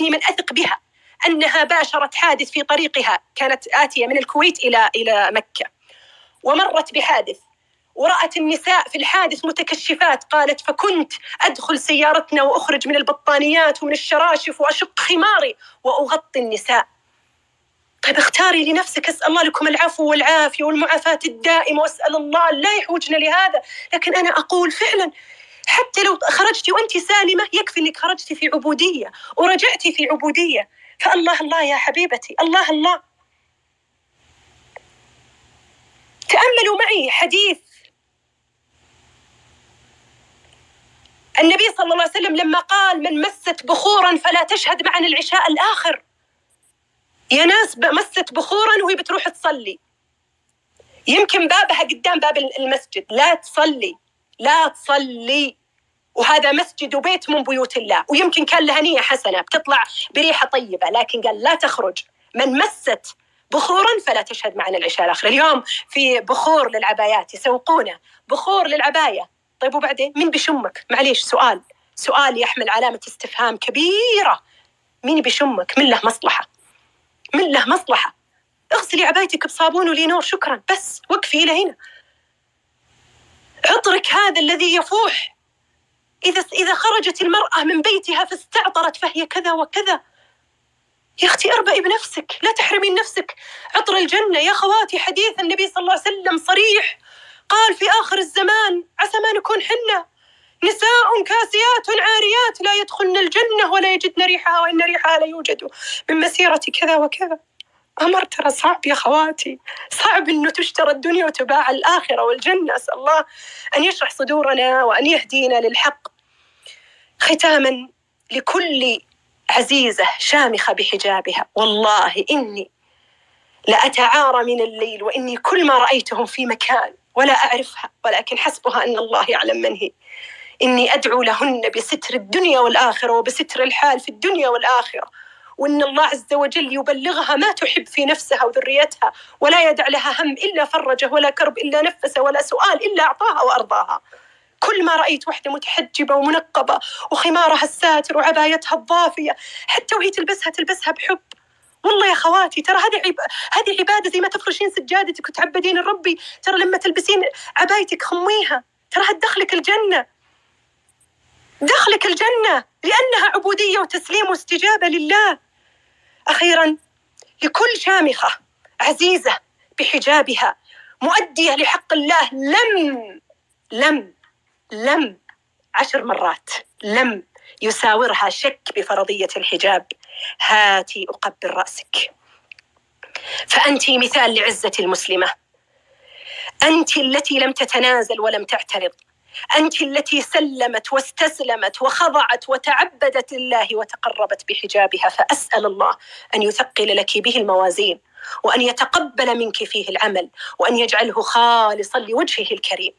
أخبرتني من أثق بها أنها باشرت حادث في طريقها، كانت آتية من الكويت إلى مكة، ومرت بحادث ورأت النساء في الحادث متكشفات. قالت: فكنت أدخل سيارتنا وأخرج من البطانيات ومن الشراشف وأشق خماري وأغطي النساء. طيب اختاري لنفسك، أسأل الله لكم العفو والعافية والمعافاة الدائمة، وأسأل الله لا يحوجنا لهذا. لكن أنا أقول فعلا حتى لو خرجتي وأنت سالمة يكفي أنك خرجتي في عبودية ورجعتي في عبودية. فالله الله يا حبيبتي، الله الله. تأملوا معي حديث النبي صلى الله عليه وسلم لما قال: من مست بخورا فلا تشهد معنا العشاء الآخر. يا ناس مست بخورا وهي بتروح تصلي، يمكن بابها قدام باب المسجد، لا تصلي لا تصلي، وهذا مسجد وبيت من بيوت الله، ويمكن كان لها نية حسنة بتطلع بريحة طيبة، لكن قال لا تخرج. من مست بخورا فلا تشهد معنا العشاء الآخر. اليوم في بخور للعبايات يسوقونه، بخور للعباية. طيب وبعدين مين بيشمك؟ معليش، سؤال يحمل علامة استفهام كبيرة. مين بيشمك؟ من له مصلحة، من له مصلحة. اغسلي عبايتك بصابون ولينور شكرا، بس وقفي إلى هنا. عطرك هذا الذي يفوح، إذا خرجت المرأة من بيتها فاستعطرت فهي كذا وكذا. يا أختي اربئي بنفسك، لا تحرمين نفسك عطر الجنة. يا خواتي حديث النبي صلى الله عليه وسلم صريح، قال: في آخر الزمان عسى ما نكون حنا نساء كاسيات عاريات لا يدخلن الجنة ولا يجدن ريحها وإن ريحها لا يوجد من مسيرة كذا وكذا. أمر ترى صعب يا خواتي، صعب إنه تشترى الدنيا وتباع الآخرة والجنة. أسأل الله أن يشرح صدورنا وأن يهدينا للحق. ختاما، لكل عزيزة شامخة بحجابها، والله إني لأتعارى من الليل وإني كل ما رأيتهم في مكان ولا أعرفها، ولكن حسبها أن الله يعلم من هي. إني أدعو لهن بستر الدنيا والآخرة وبستر الحال في الدنيا والآخرة، وإن الله عز وجل يبلغها ما تحب في نفسها وذريتها، ولا يدع لها هم إلا فرجه، ولا كرب إلا نفسه، ولا سؤال إلا أعطاها وأرضاها. كل ما رأيت وحدة متحجبة ومنقبة وخمارها الساتر وعبايتها الضافية، حتى وهي تلبسها بحب. والله يا خواتي ترى هذه عبادة، زي ما تفرشين سجادتك وتعبدين الربي، ترى لما تلبسين عبايتك خميها، ترى هتدخلك الجنة، دخلك الجنة، لأنها عبودية وتسليم واستجابة لله. أخيرا، لكل شامخة عزيزة بحجابها مؤدية لحق الله، لم 10 مرات لم يساورها شك بفرضية الحجاب. هاتي أقبل رأسك، فأنت مثال لعزة المسلمة، أنت التي لم تتنازل ولم تعترض، أنت التي سلمت واستسلمت وخضعت وتعبدت لله وتقربت بحجابها. فأسأل الله أن يثقل لك به الموازين، وأن يتقبل منك فيه العمل، وأن يجعله خالصا لوجهه الكريم.